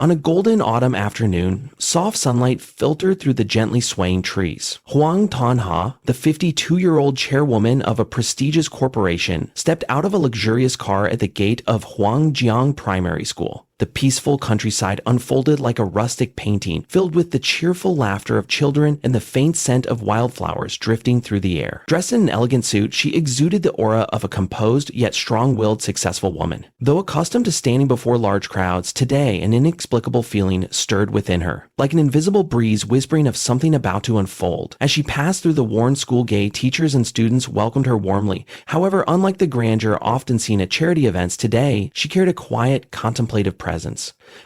On a golden autumn afternoon, soft sunlight filtered through the gently swaying trees. Hoàng Thanh Hà, the 52-year-old chairwoman of a prestigious corporation, stepped out of a luxurious car at the gate of Hương Giang Primary School. The peaceful countryside unfolded like a rustic painting, filled with the cheerful laughter of children and the faint scent of wildflowers drifting through the air. Dressed in an elegant suit, she exuded the aura of a composed yet strong-willed successful woman. Though accustomed to standing before large crowds, today an inexplicable feeling stirred within her, like an invisible breeze whispering of something about to unfold. As she passed through the worn school gate, teachers and students welcomed her warmly. However, unlike the grandeur often seen at charity events, today she carried a quiet, contemplative presence.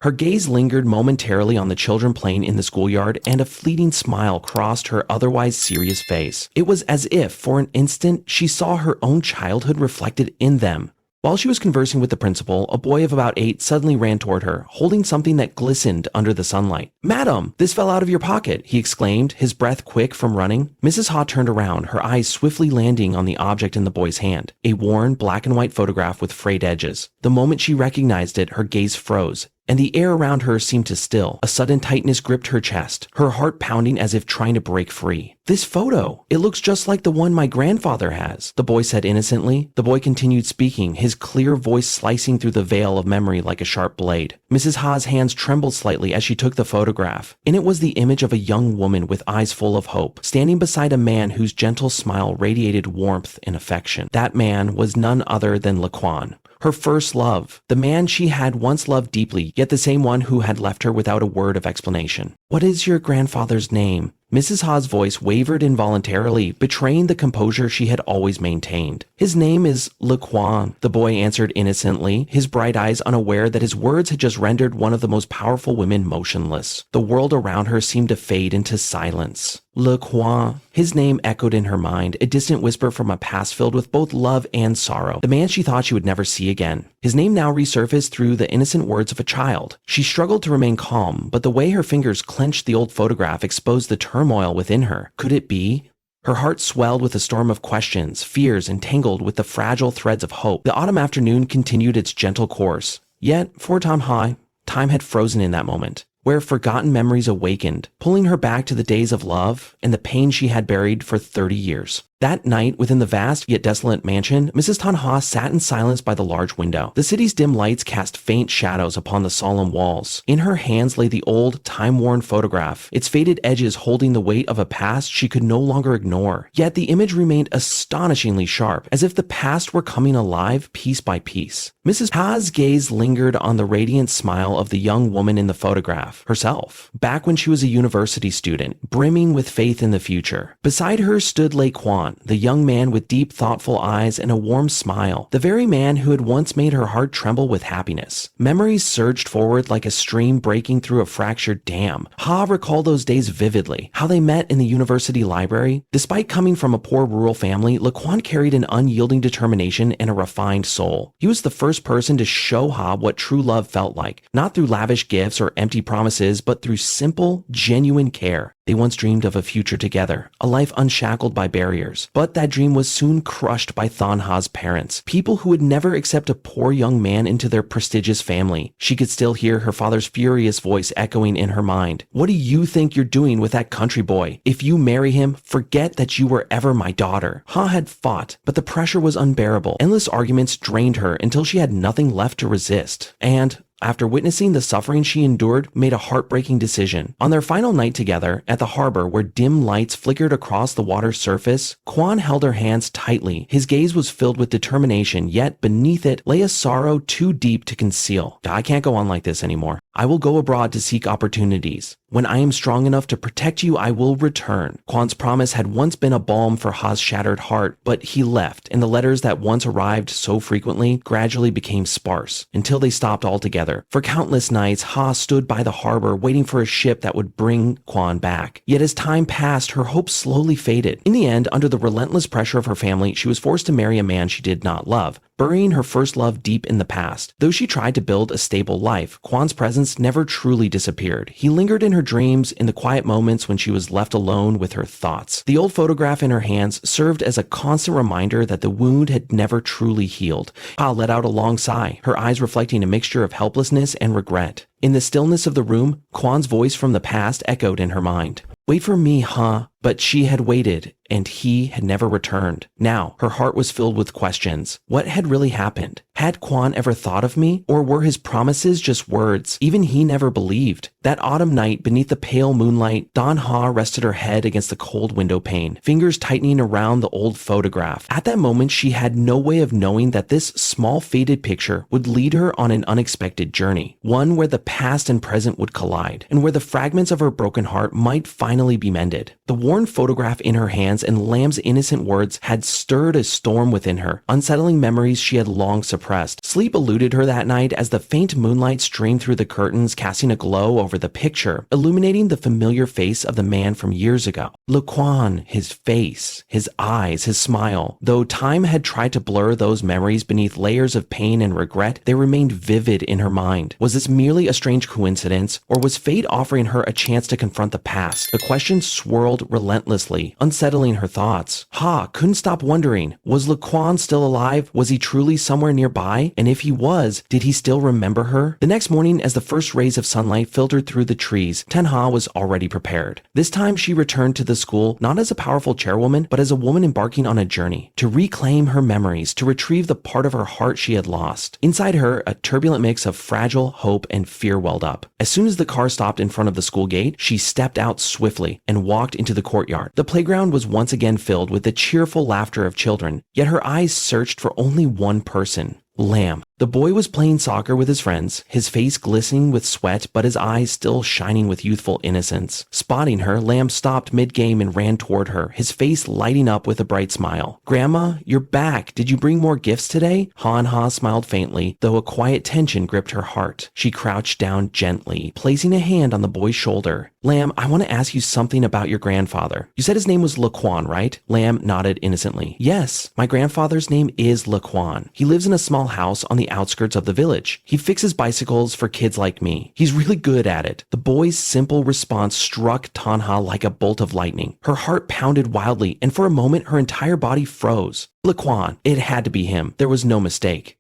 Her gaze lingered momentarily on the children playing in the schoolyard, and a fleeting smile crossed her otherwise serious face. It was as if, for an instant, she saw her own childhood reflected in them. While she was conversing with the principal, a boy of about 8 suddenly ran toward her, holding something that glistened under the sunlight. "Madam, this fell out of your pocket," he exclaimed, his breath quick from running. Mrs. Ha turned around, her eyes swiftly landing on the object in the boy's hand, a worn black and white photograph with frayed edges. The moment she recognized it, her gaze froze, and the air around her seemed to still. A sudden tightness gripped her chest, her heart pounding as if trying to break free. "This photo, it looks just like the one my grandfather has," the boy said innocently. The boy continued speaking, his clear voice slicing through the veil of memory like a sharp blade. Mrs. Ha's hands trembled slightly as she took the photograph. In it was the image of a young woman with eyes full of hope, standing beside a man whose gentle smile radiated warmth and affection. That man was none other than Laquan, her first love, the man she had once loved deeply, yet the same one who had left her without a word of explanation. "What is your grandfather's name?" Mrs. Ha's voice wavered involuntarily, betraying the composure she had always maintained. "His name is Laquan," the boy answered innocently, his bright eyes unaware that his words had just rendered one of the most powerful women motionless. The world around her seemed to fade into silence. Laquan. His name echoed in her mind, a distant whisper from a past filled with both love and sorrow. The man she thought she would never see again. His name now resurfaced through the innocent words of a child. She struggled to remain calm, but the way her fingers clenched the old photograph exposed the turmoil within her. Could it be? Her heart swelled with a storm of questions, fears entangled with the fragile threads of hope. The autumn afternoon continued its gentle course. Yet, for Tom High, time had frozen in that moment, where forgotten memories awakened, pulling her back to the days of love and the pain she had buried for 30 years. That night, within the vast yet desolate mansion, Mrs. Tanha sat in silence by the large window. The city's dim lights cast faint shadows upon the solemn walls. In her hands lay the old, time-worn photograph, its faded edges holding the weight of a past she could no longer ignore. Yet the image remained astonishingly sharp, as if the past were coming alive piece by piece. Mrs. Ha's gaze lingered on the radiant smile of the young woman in the photograph, herself, back when she was a university student, brimming with faith in the future. Beside her stood Laquan, the young man with deep, thoughtful eyes and a warm smile, the very man who had once made her heart tremble with happiness. Memories surged forward like a stream breaking through a fractured dam. Ha recalled those days vividly, how they met in the university library. Despite coming from a poor rural family, Laquan carried an unyielding determination and a refined soul. He was the first person to show Ha what true love felt like, not through lavish gifts or empty promises, but through simple, genuine care. They once dreamed of a future together, a life unshackled by barriers. But that dream was soon crushed by Thanha's parents, people who would never accept a poor young man into their prestigious family. She could still hear her father's furious voice echoing in her mind. "What do you think you're doing with that country boy? If you marry him, forget that you were ever my daughter." Ha had fought, but the pressure was unbearable. Endless arguments drained her until she had nothing left to resist. And after witnessing the suffering she endured, made a heartbreaking decision. On their final night together, at the harbor where dim lights flickered across the water's surface, Quan held her hands tightly. His gaze was filled with determination, yet beneath it lay a sorrow too deep to conceal. "I can't go on like this anymore. I will go abroad to seek opportunities. When I am strong enough to protect you, I will return." Quan's promise had once been a balm for Ha's shattered heart, but he left, and the letters that once arrived so frequently gradually became sparse, until they stopped altogether. For countless nights, Ha stood by the harbor waiting for a ship that would bring Quan back. Yet as time passed, her hopes slowly faded. In the end, under the relentless pressure of her family, she was forced to marry a man she did not love, burying her first love deep in the past. Though she tried to build a stable life, Quan's presence never truly disappeared. He lingered in her dreams, in the quiet moments when she was left alone with her thoughts. The old photograph in her hands served as a constant reminder that the wound had never truly healed. Pa let out a long sigh, her eyes reflecting a mixture of helplessness and regret. In the stillness of the room, Kwan's voice from the past echoed in her mind. "Wait for me, huh?" But she had waited, and he had never returned. Now, her heart was filled with questions. What had really happened? Had Kwan ever thought of me? Or were his promises just words? Even he never believed. That autumn night, beneath the pale moonlight, Don Ha rested her head against the cold window pane, fingers tightening around the old photograph. At that moment, she had no way of knowing that this small faded picture would lead her on an unexpected journey, one where the past and present would collide, and where the fragments of her broken heart might finally be mended. The worn photograph in her hands and Lamb's innocent words had stirred a storm within her, unsettling memories she had long suppressed. Sleep eluded her that night as the faint moonlight streamed through the curtains, casting a glow over the picture, illuminating the familiar face of the man from years ago. Kwan, his face, his eyes, his smile. Though time had tried to blur those memories beneath layers of pain and regret, they remained vivid in her mind. Was this merely a strange coincidence, or was fate offering her a chance to confront the past? The question swirled relentlessly, unsettling her thoughts. Ha couldn't stop wondering, was Kwan still alive? Was he truly somewhere nearby? And if he was, did he still remember her? The next morning, as the first rays of sunlight filtered through the trees, Tenha was already prepared. This time she returned to the school not as a powerful chairwoman, but as a woman embarking on a journey to reclaim her memories, to retrieve the part of her heart she had lost. Inside her, a turbulent mix of fragile hope and fear welled up. As soon as the car stopped in front of the school gate, she stepped out swiftly and walked into the courtyard. The playground was once again filled with the cheerful laughter of children, yet her eyes searched for only one person. Lamb. The boy was playing soccer with his friends, his face glistening with sweat, but his eyes still shining with youthful innocence. Spotting her, Lamb stopped mid-game and ran toward her, his face lighting up with a bright smile. "Grandma, you're back. Did you bring more gifts today?" Ha smiled faintly, though a quiet tension gripped her heart. She crouched down gently, placing a hand on the boy's shoulder. "Lamb, I want to ask you something about your grandfather. You said his name was Kwan, right?" Lamb nodded innocently. "Yes, my grandfather's name is Kwan. He lives in a small house on the outskirts of the village. He fixes bicycles for kids like me. He's really good at it." The boy's simple response struck Tanha like a bolt of lightning. Her heart pounded wildly, and for a moment her entire body froze. Kwan, it had to be him. There was no mistake.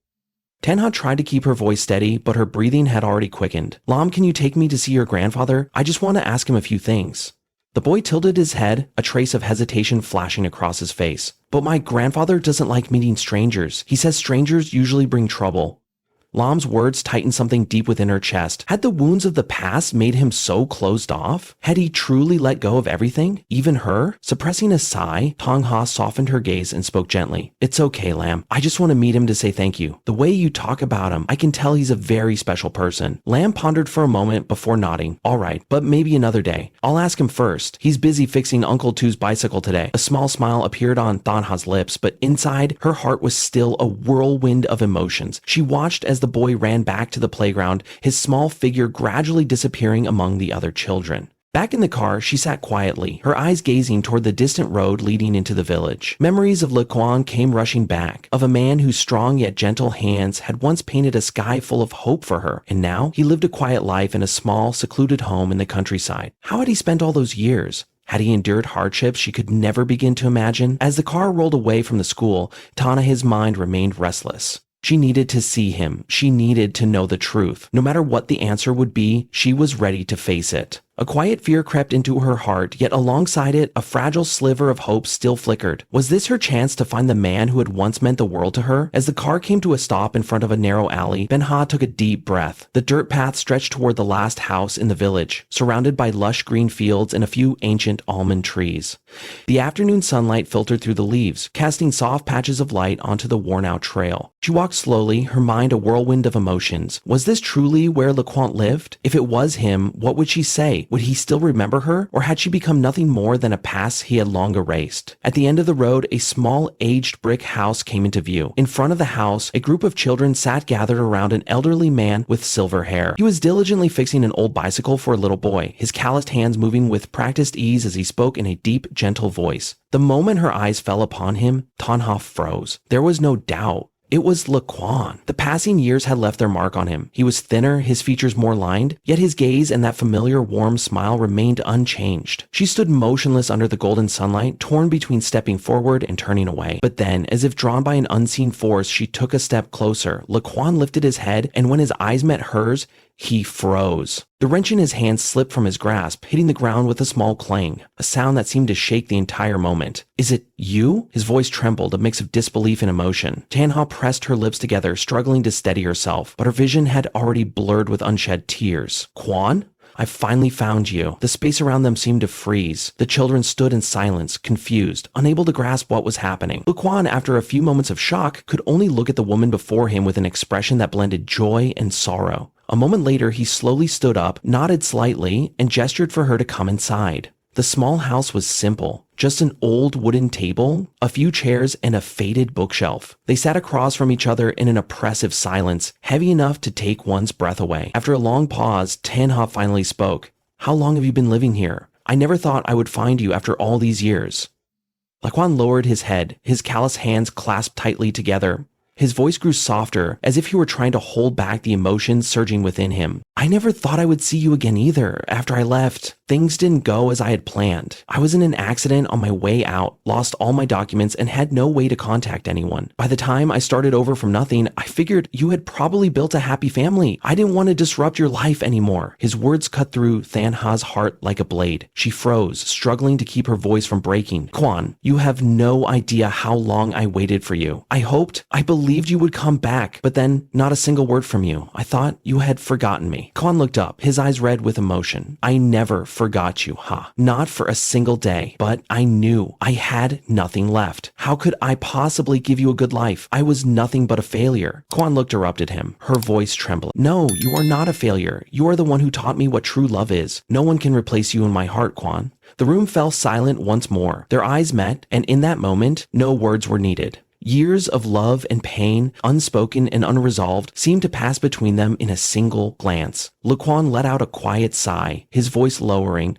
Tenha tried to keep her voice steady, but her breathing had already quickened. "Lam, can you take me to see your grandfather? I just want to ask him a few things." The boy tilted his head, a trace of hesitation flashing across his face. "But my grandfather doesn't like meeting strangers. He says strangers usually bring trouble." Lam's words tightened something deep within her chest. Had the wounds of the past made him so closed off? Had he truly let go of everything? Even her? Suppressing a sigh, Tong Ha softened her gaze and spoke gently. "It's okay, Lam. I just want to meet him to say thank you. The way you talk about him, I can tell he's a very special person." Lam pondered for a moment before nodding. "All right, but maybe another day. I'll ask him first. He's busy fixing Uncle Tu's bicycle today." A small smile appeared on Tanha's lips, but inside, her heart was still a whirlwind of emotions. She watched as the boy ran back to the playground, his small figure gradually disappearing among the other children. Back in the car, she sat quietly, her eyes gazing toward the distant road leading into the village. Memories of Kwan came rushing back, of a man whose strong yet gentle hands had once painted a sky full of hope for her, and now he lived a quiet life in a small, secluded home in the countryside. How had he spent all those years? Had he endured hardships she could never begin to imagine? As the car rolled away from the school, Tana's mind remained restless. She needed to see him. She needed to know the truth. No matter what the answer would be, she was ready to face it. A quiet fear crept into her heart, yet alongside it, a fragile sliver of hope still flickered. Was this her chance to find the man who had once meant the world to her? As the car came to a stop in front of a narrow alley, Ben-Ha took a deep breath. The dirt path stretched toward the last house in the village, surrounded by lush green fields and a few ancient almond trees. The afternoon sunlight filtered through the leaves, casting soft patches of light onto the worn-out trail. She walked slowly, her mind a whirlwind of emotions. Was this truly where Kwan lived? If it was him, what would she say? Would he still remember her, or had she become nothing more than a past he had long erased? At the end of the road, a small, aged brick house came into view. In front of the house, a group of children sat gathered around an elderly man with silver hair. He was diligently fixing an old bicycle for a little boy, his calloused hands moving with practiced ease as he spoke in a deep, gentle voice. The moment her eyes fell upon him, Tanha froze. There was no doubt. It was Laquan. The passing years had left their mark on him. He was thinner, his features more lined, yet his gaze and that familiar warm smile remained unchanged. She stood motionless under the golden sunlight, torn between stepping forward and turning away. But then, as if drawn by an unseen force, she took a step closer. Laquan lifted his head, and when his eyes met hers, he froze. The wrench in his hand slipped from his grasp, hitting the ground with a small clang, a sound that seemed to shake the entire moment. "Is it you?" His voice trembled, a mix of disbelief and emotion. Tanha pressed her lips together, struggling to steady herself, but her vision had already blurred with unshed tears. "Quan? I finally found you." The space around them seemed to freeze. The children stood in silence, confused, unable to grasp what was happening. Laquan, after a few moments of shock, could only look at the woman before him with an expression that blended joy and sorrow. A moment later, he slowly stood up, nodded slightly, and gestured for her to come inside. The small house was simple. Just an old wooden table, a few chairs, and a faded bookshelf. They sat across from each other in an oppressive silence, heavy enough to take one's breath away. After a long pause, Tanha finally spoke. "How long have you been living here? I never thought I would find you after all these years." Laquan lowered his head, his callous hands clasped tightly together. His voice grew softer, as if he were trying to hold back the emotions surging within him. "I never thought I would see you again either. After I left, things didn't go as I had planned. I was in an accident on my way out, lost all my documents, and had no way to contact anyone. By the time I started over from nothing, I figured you had probably built a happy family. I didn't want to disrupt your life anymore." His words cut through Thanha's heart like a blade. She froze, struggling to keep her voice from breaking. "Quan, you have no idea how long I waited for you. I believed you would come back, but then not a single word from you. I thought you had forgotten me." Quan looked up, his eyes red with emotion. "I never forgot you, Not for a single day, but I knew I had nothing left. How could I possibly give you a good life? I was nothing but a failure." Quan looked her up at him, her voice trembling. "No, you are not a failure. You are the one who taught me what true love is. No one can replace you in my heart, Quan." The room fell silent once more. Their eyes met, and in that moment, no words were needed. Years of love and pain, unspoken and unresolved, seemed to pass between them in a single glance. Laquan let out a quiet sigh, his voice lowering.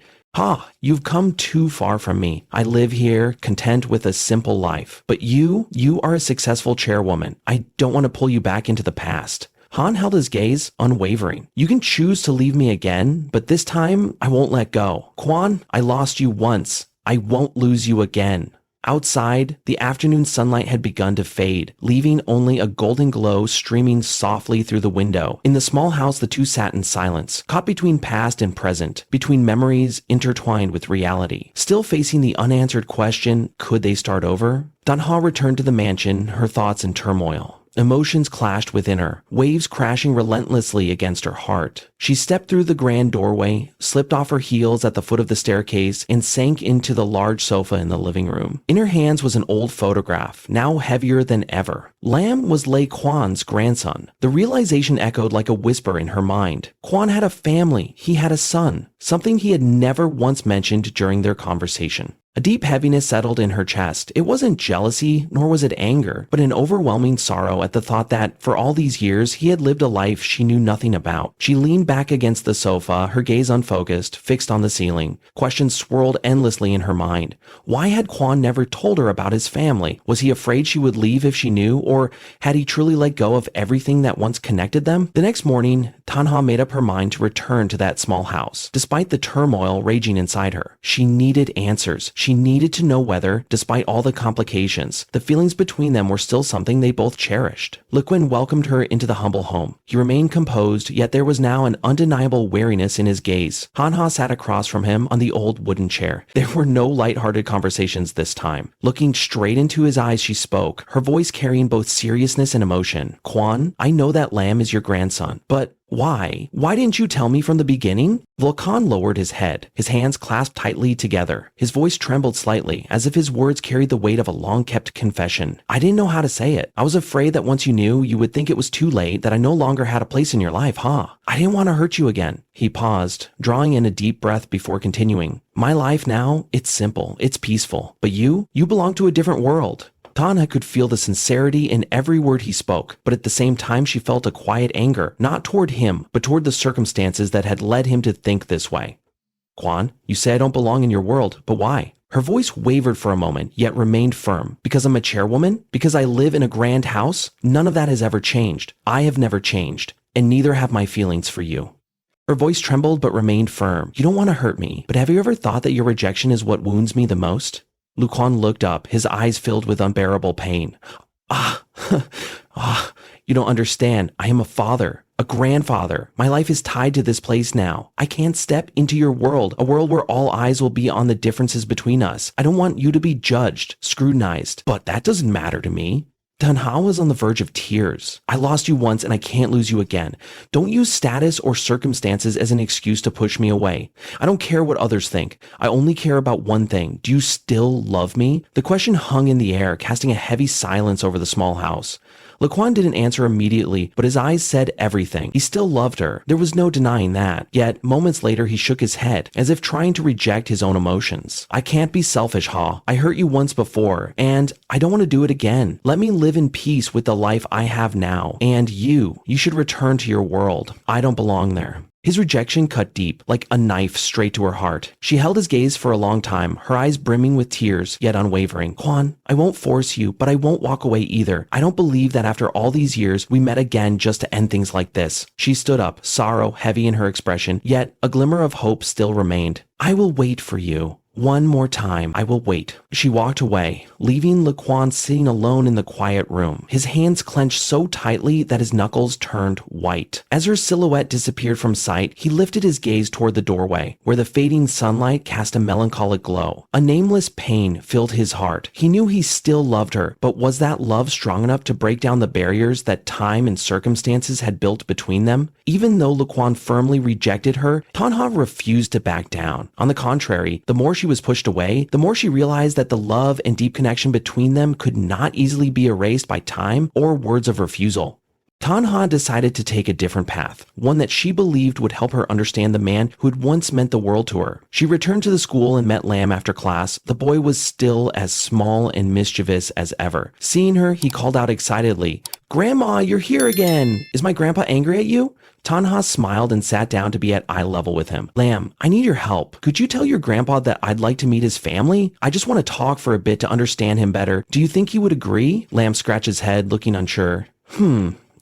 You've come too far from me. I live here, content with a simple life. But you are a successful chairwoman. I don't want to pull you back into the past." Han held his gaze, unwavering. "You can choose to leave me again, but this time, I won't let go. Quan, I lost you once. I won't lose you again." Outside, the afternoon sunlight had begun to fade, leaving only a golden glow streaming softly through the window. In the small house, the two sat in silence, caught between past and present, between memories intertwined with reality. Still facing the unanswered question, could they start over? Danha returned to the mansion, her thoughts in turmoil. Emotions clashed within her, waves crashing relentlessly against her heart. She stepped through the grand doorway, slipped off her heels at the foot of the staircase, and sank into the large sofa in the living room. In her hands was an old photograph, now heavier than ever. Lam was Lei Quan's grandson. The realization echoed like a whisper in her mind. Quan had a family. He had a son, something he had never once mentioned during their conversation. A deep heaviness settled in her chest. It wasn't jealousy, nor was it anger, but an overwhelming sorrow at the thought that, for all these years, he had lived a life she knew nothing about. She leaned back against the sofa, her gaze unfocused, fixed on the ceiling. Questions swirled endlessly in her mind. Why had Quan never told her about his family? Was he afraid she would leave if she knew, or had he truly let go of everything that once connected them? The next morning, Tanha made up her mind to return to that small house. Despite the turmoil raging inside her, she needed answers. She needed to know whether, despite all the complications, the feelings between them were still something they both cherished. Liquin welcomed her into the humble home. He remained composed, yet there was now an undeniable wariness in his gaze. Hanha sat across from him on the old wooden chair. There were no light-hearted conversations this time. Looking straight into his eyes, she spoke, her voice carrying both seriousness and emotion. "Quan, I know that Lam is your grandson, but why? Why didn't you tell me from the beginning?" Volkan lowered his head, his hands clasped tightly together. His voice trembled slightly, as if his words carried the weight of a long-kept confession. "I didn't know how to say it. I was afraid that once you knew, you would think it was too late, that I no longer had a place in your life, I didn't want to hurt you again." He paused, drawing in a deep breath before continuing. "My life now, it's simple, it's peaceful. But you belong to a different world." Tana could feel the sincerity in every word he spoke, but at the same time she felt a quiet anger, not toward him, but toward the circumstances that had led him to think this way. "Quan, you say I don't belong in your world, but why?" Her voice wavered for a moment, yet remained firm. Because I'm a chairwoman? Because I live in a grand house? None of that has ever changed. I have never changed, and neither have my feelings for you. Her voice trembled but remained firm. You don't want to hurt me, but have you ever thought that your rejection is what wounds me the most? Luquan looked up, his eyes filled with unbearable pain. You don't understand. I am a father, a grandfather. My life is tied to this place now. I can't step into your world, a world where all eyes will be on the differences between us. I don't want you to be judged, scrutinized, but that doesn't matter to me. Tanha was on the verge of tears. I lost you once and I can't lose you again. Don't use status or circumstances as an excuse to push me away. I don't care what others think. I only care about one thing. Do you still love me? The question hung in the air, casting a heavy silence over the small house. Laquan didn't answer immediately, but his eyes said everything. He still loved her. There was no denying that. Yet, moments later, he shook his head, as if trying to reject his own emotions. I can't be selfish, Ha. I hurt you once before, and I don't want to do it again. Let me live in peace with the life I have now. And you should return to your world. I don't belong there. His rejection cut deep, like a knife straight to her heart. She held his gaze for a long time, her eyes brimming with tears, yet unwavering. Quan, I won't force you, but I won't walk away either. I don't believe that after all these years, we met again just to end things like this. She stood up, sorrow heavy in her expression, yet a glimmer of hope still remained. I will wait for you. One more time, I will wait. She walked away, leaving Laquan sitting alone in the quiet room, his hands clenched so tightly that his knuckles turned white. As her silhouette disappeared from sight, he lifted his gaze toward the doorway, where the fading sunlight cast a melancholic glow. A nameless pain filled his heart. He knew he still loved her, but was that love strong enough to break down the barriers that time and circumstances had built between them? Even though Laquan firmly rejected her, Tanha refused to back down. On the contrary, the more she was pushed away, the more she realized that the love and deep connection between them could not easily be erased by time or words of refusal. Tanha decided to take a different path, one that she believed would help her understand the man who had once meant the world to her. She returned to the school and met Lam after class. The boy was still as small and mischievous as ever. Seeing her, he called out excitedly, "Grandma, you're here again! Is my grandpa angry at you?" Tanha smiled and sat down to be at eye level with him. Lam, I need your help. Could you tell your grandpa that I'd like to meet his family? I just want to talk for a bit to understand him better. Do you think he would agree? Lam scratched his head, looking unsure.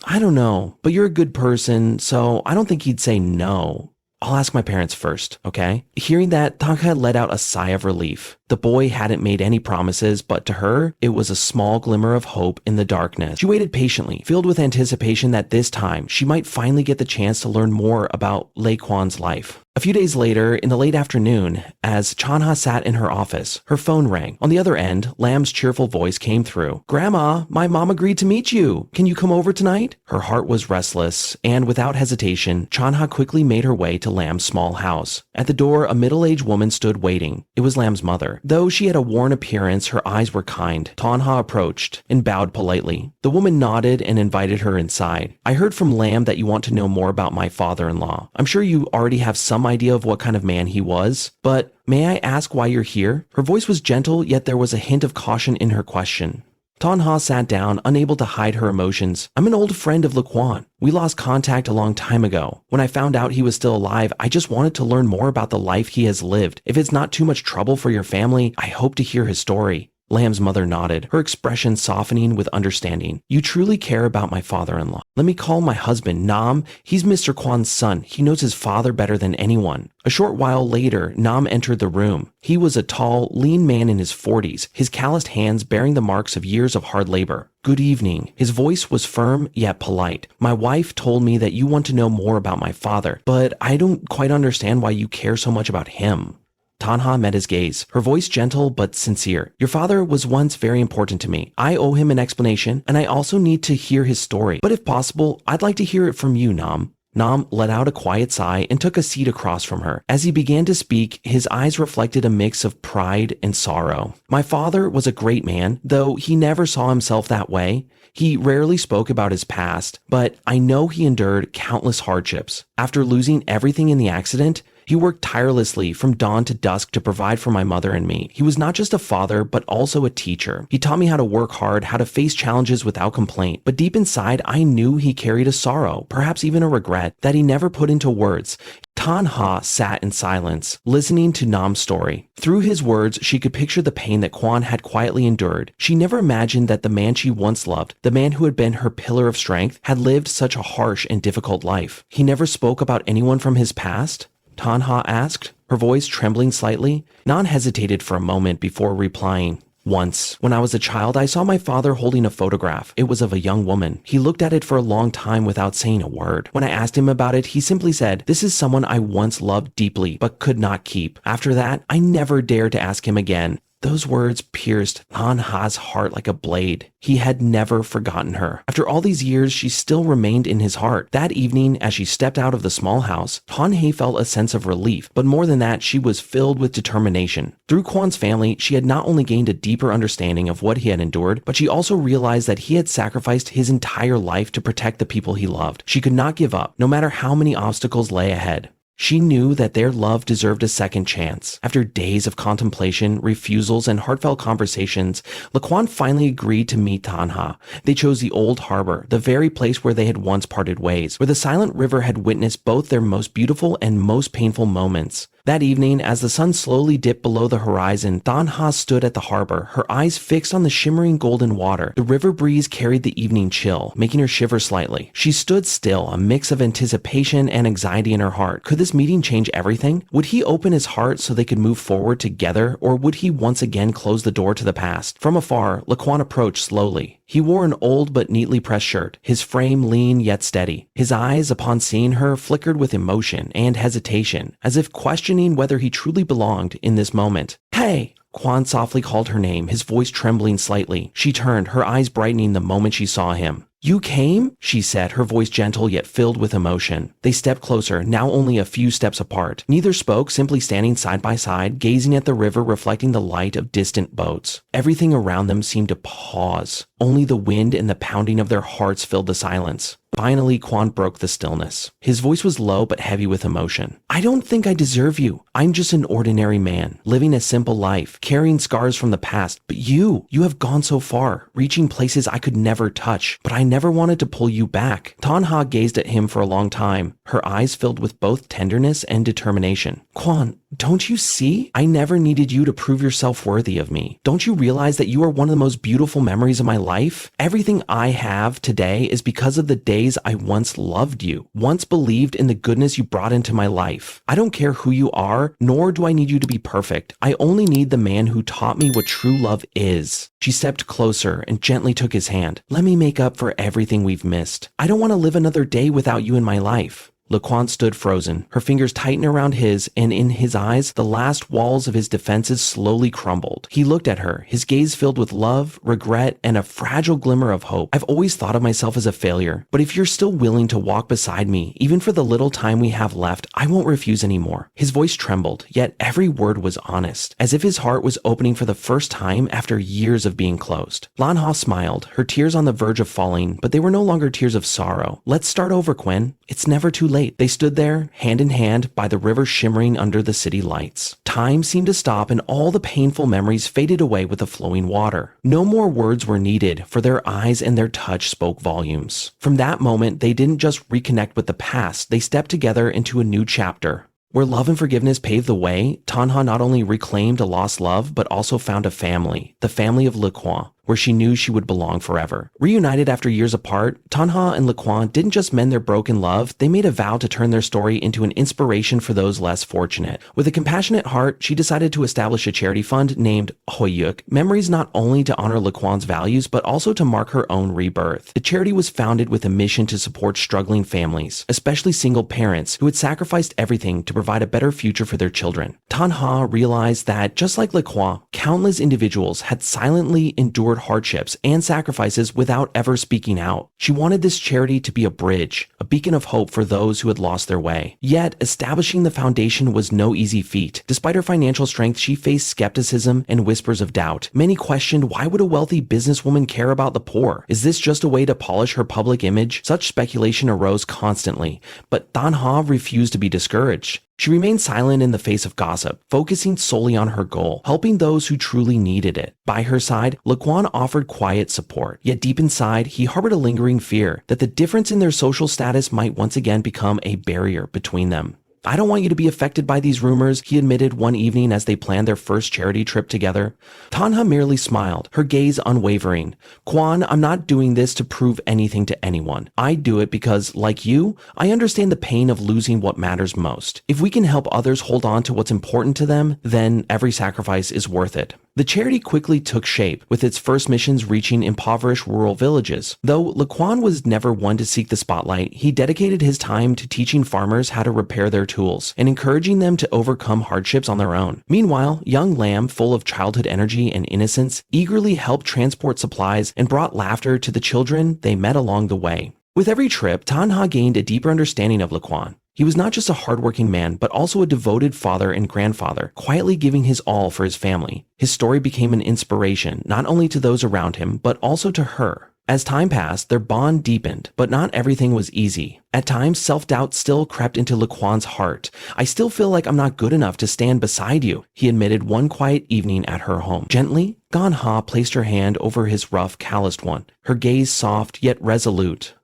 I don't know, but you're a good person, so I don't think he'd say no. I'll ask my parents first, okay? Hearing that, Tanha let out a sigh of relief. The boy hadn't made any promises, but to her, it was a small glimmer of hope in the darkness. She waited patiently, filled with anticipation that this time she might finally get the chance to learn more about Laquan's life. A few days later, in the late afternoon, as Chanha sat in her office, her phone rang. On the other end, Lam's cheerful voice came through. Grandma, my mom agreed to meet you. Can you come over tonight? Her heart was restless, and without hesitation, Chanha quickly made her way to Lam's small house. At the door, a middle-aged woman stood waiting. It was Lam's mother. Though she had a worn appearance, her eyes were kind. Tanha approached and bowed politely. The woman nodded and invited her inside. I heard from Lam that you want to know more about my father-in-law. I'm sure you already have some idea of what kind of man he was, but may I ask why you're here? Her voice was gentle, yet there was a hint of caution in her question. Tanha sat down, unable to hide her emotions. I'm an old friend of Laquan. We lost contact a long time ago. When I found out he was still alive, I just wanted to learn more about the life he has lived. If it's not too much trouble for your family, I hope to hear his story. Lam's mother nodded, her expression softening with understanding. You truly care about my father-in-law. Let me call my husband, Nam. He's Mr. Kwan's son. He knows his father better than anyone. A short while later, Nam entered the room. He was a tall, lean man in his 40s, his calloused hands bearing the marks of years of hard labor. Good evening. His voice was firm yet polite. My wife told me that you want to know more about my father, but I don't quite understand why you care so much about him. Tanha met his gaze, her voice gentle but sincere. Your father was once very important to me. I owe him an explanation, and I also need to hear his story. But if possible, I'd like to hear it from you, Nam. Nam let out a quiet sigh and took a seat across from her. As he began to speak, his eyes reflected a mix of pride and sorrow. My father was a great man, though he never saw himself that way. He rarely spoke about his past, but I know he endured countless hardships. After losing everything in the accident, He worked tirelessly from dawn to dusk to provide for my mother and me. He was not just a father, but also a teacher. He taught me how to work hard, how to face challenges without complaint. But deep inside, I knew he carried a sorrow, perhaps even a regret, that he never put into words. Thanh Ha sat in silence, listening to Nam's story. Through his words, she could picture the pain that Quan had quietly endured. She never imagined that the man she once loved, the man who had been her pillar of strength, had lived such a harsh and difficult life. He never spoke about anyone from his past? Thanh Ha asked, her voice trembling slightly. Nan hesitated for a moment before replying. Once, when I was a child, I saw my father holding a photograph. It was of a young woman. He looked at it for a long time without saying a word. When I asked him about it, he simply said, "This is someone I once loved deeply, but could not keep." After that, I never dared to ask him again. Those words pierced Thanh Ha's heart like a blade. He had never forgotten her. After all these years, she still remained in his heart. That evening, as she stepped out of the small house, Thanh He felt a sense of relief, but more than that, she was filled with determination. Through Quan's family, she had not only gained a deeper understanding of what he had endured, but she also realized that he had sacrificed his entire life to protect the people he loved. She could not give up, no matter how many obstacles lay ahead. She knew that their love deserved a second chance. After days of contemplation, refusals, and heartfelt conversations, Laquan finally agreed to meet Thanh Ha. They chose the old harbor, the very place where they had once parted ways, where the silent river had witnessed both their most beautiful and most painful moments. That evening, as the sun slowly dipped below the horizon, Thanh Ha stood at the harbor, her eyes fixed on the shimmering golden water. The river breeze carried the evening chill, making her shiver slightly. She stood still, a mix of anticipation and anxiety in her heart. Could this meeting change everything? Would he open his heart so they could move forward together, or would he once again close the door to the past? From afar, Laquan approached slowly. He wore an old but neatly pressed shirt, his frame lean yet steady. His eyes, upon seeing her, flickered with emotion and hesitation, as if questioning whether he truly belonged in this moment. "Hey!" Quan softly called her name, his voice trembling slightly. She turned, her eyes brightening the moment she saw him. "You came?" she said, her voice gentle yet filled with emotion. They stepped closer, now only a few steps apart. Neither spoke, simply standing side by side, gazing at the river reflecting the light of distant boats. Everything around them seemed to pause. Only the wind and the pounding of their hearts filled the silence. Finally, Quan broke the stillness. His voice was low but heavy with emotion. "I don't think I deserve you. I'm just an ordinary man, living a simple life, carrying scars from the past. But you have gone so far, reaching places I could never touch. But I never wanted to pull you back." Thanh Ha gazed at him for a long time, her eyes filled with both tenderness and determination. "Quan, don't you see? I never needed you to prove yourself worthy of me. Don't you realize that you are one of the most beautiful memories of my life? Everything I have today is because of the days I once loved you, once believed in the goodness you brought into my life. I don't care who you are, nor do I need you to be perfect. I only need the man who taught me what true love is." She stepped closer and gently took his hand. "Let me make up for everything we've missed. I don't want to live another day without you in my life." Laquan stood frozen, her fingers tightened around his, and in his eyes, the last walls of his defenses slowly crumbled. He looked at her, his gaze filled with love, regret, and a fragile glimmer of hope. "I've always thought of myself as a failure, but if you're still willing to walk beside me, even for the little time we have left, I won't refuse anymore." His voice trembled, yet every word was honest, as if his heart was opening for the first time after years of being closed. Lan Ha smiled, her tears on the verge of falling, but they were no longer tears of sorrow. "Let's start over, Quinn. It's never too late." They stood there, hand in hand, by the river shimmering under the city lights. Time seemed to stop and all the painful memories faded away with the flowing water. No more words were needed, for their eyes and their touch spoke volumes. From that moment, they didn't just reconnect with the past, they stepped together into a new chapter. Where love and forgiveness paved the way, Thanh Ha not only reclaimed a lost love, but also found a family, the family of Laquan, where she knew she would belong forever. Reunited after years apart, Thanh Ha and Laquan didn't just mend their broken love, they made a vow to turn their story into an inspiration for those less fortunate. With a compassionate heart, she decided to establish a charity fund named Hoyuk, memories not only to honor Laquan's values, but also to mark her own rebirth. The charity was founded with a mission to support struggling families, especially single parents who had sacrificed everything to provide a better future for their children. Thanh Ha realized that, just like Laquan, countless individuals had silently endured hardships and sacrifices without ever speaking out. She wanted this charity to be a bridge, a beacon of hope for those who had lost their way. Yet, establishing the foundation was no easy feat. Despite her financial strength, she faced skepticism and whispers of doubt. Many questioned, why would a wealthy businesswoman care about the poor? Is this just a way to polish her public image? Such speculation arose constantly, but Thanh Ha refused to be discouraged. She remained silent in the face of gossip, focusing solely on her goal, helping those who truly needed it. By her side, Laquan offered quiet support, yet deep inside, he harbored a lingering fear that the difference in their social status might once again become a barrier between them. I don't want you to be affected by these rumors, he admitted one evening as they planned their first charity trip together. Tanha merely smiled, her gaze unwavering. Kwan, I'm not doing this to prove anything to anyone. I do it because, like you, I understand the pain of losing what matters most. If we can help others hold on to what's important to them, then every sacrifice is worth it. The charity quickly took shape, with its first missions reaching impoverished rural villages. Though Laquan was never one to seek the spotlight, he dedicated his time to teaching farmers how to repair their tools and encouraging them to overcome hardships on their own. Meanwhile, young Lam, full of childhood energy and innocence, eagerly helped transport supplies and brought laughter to the children they met along the way. With every trip, Tanha gained a deeper understanding of Laquan. He was not just a hardworking man, but also a devoted father and grandfather, quietly giving his all for his family. His story became an inspiration, not only to those around him, but also to her. As time passed, their bond deepened, but not everything was easy. At times, self-doubt still crept into Laquan's heart. I still feel like I'm not good enough to stand beside you, he admitted one quiet evening at her home. Gently, Ganha placed her hand over his rough, calloused one, her gaze soft yet resolute.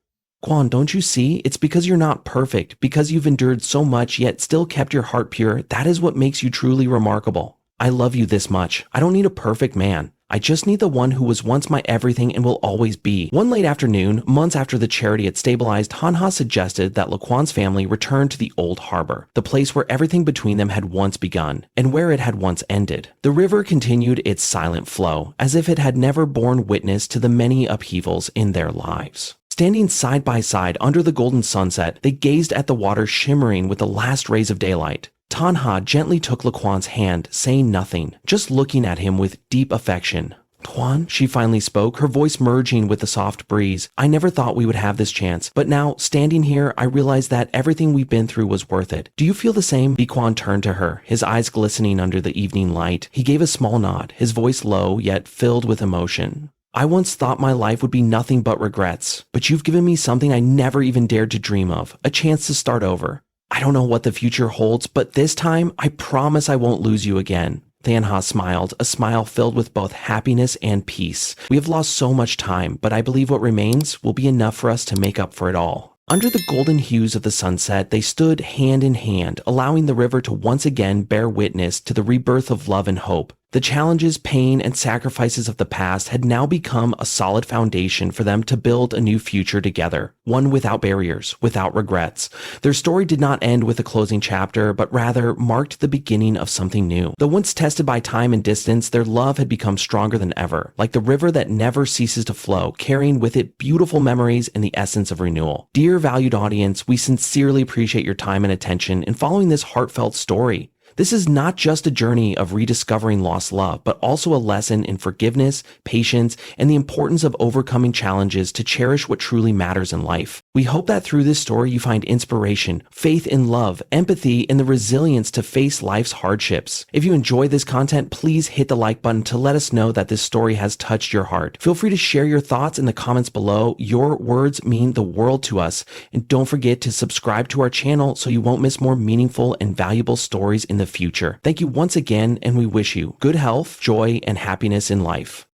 Kwan, don't you see? It's because you're not perfect, because you've endured so much yet still kept your heart pure. That is what makes you truly remarkable. I love you this much. I don't need a perfect man. I just need the one who was once my everything and will always be. One late afternoon, months after the charity had stabilized, Hanha suggested that Laquan's family return to the old harbor, the place where everything between them had once begun, and where it had once ended. The river continued its silent flow, as if it had never borne witness to the many upheavals in their lives. Standing side by side under the golden sunset, they gazed at the water shimmering with the last rays of daylight. Tanha gently took Laquan's hand, saying nothing, just looking at him with deep affection. Kwan, she finally spoke, her voice merging with the soft breeze. I never thought we would have this chance, but now, standing here, I realize that everything we've been through was worth it. Do you feel the same? Kwan turned to her, his eyes glistening under the evening light. He gave a small nod, his voice low, yet filled with emotion. I once thought my life would be nothing but regrets, but you've given me something I never even dared to dream of, a chance to start over. I don't know what the future holds, but this time, I promise I won't lose you again. Thanha smiled, a smile filled with both happiness and peace. We have lost so much time, but I believe what remains will be enough for us to make up for it all. Under the golden hues of the sunset, they stood hand in hand, allowing the river to once again bear witness to the rebirth of love and hope. The challenges, pain, and sacrifices of the past had now become a solid foundation for them to build a new future together, one without barriers, without regrets. Their story did not end with a closing chapter, but rather marked the beginning of something new. Though once tested by time and distance, their love had become stronger than ever, like the river that never ceases to flow, carrying with it beautiful memories and the essence of renewal. Dear valued audience, we sincerely appreciate your time and attention in following this heartfelt story. This is not just a journey of rediscovering lost love, but also a lesson in forgiveness, patience, and the importance of overcoming challenges to cherish what truly matters in life. We hope that through this story you find inspiration, faith in love, empathy, and the resilience to face life's hardships. If you enjoy this content, please hit the like button to let us know that this story has touched your heart. Feel free to share your thoughts in the comments below. Your words mean the world to us. And don't forget to subscribe to our channel so you won't miss more meaningful and valuable stories in the future. Thank you once again, and we wish you good health, joy, and happiness in life.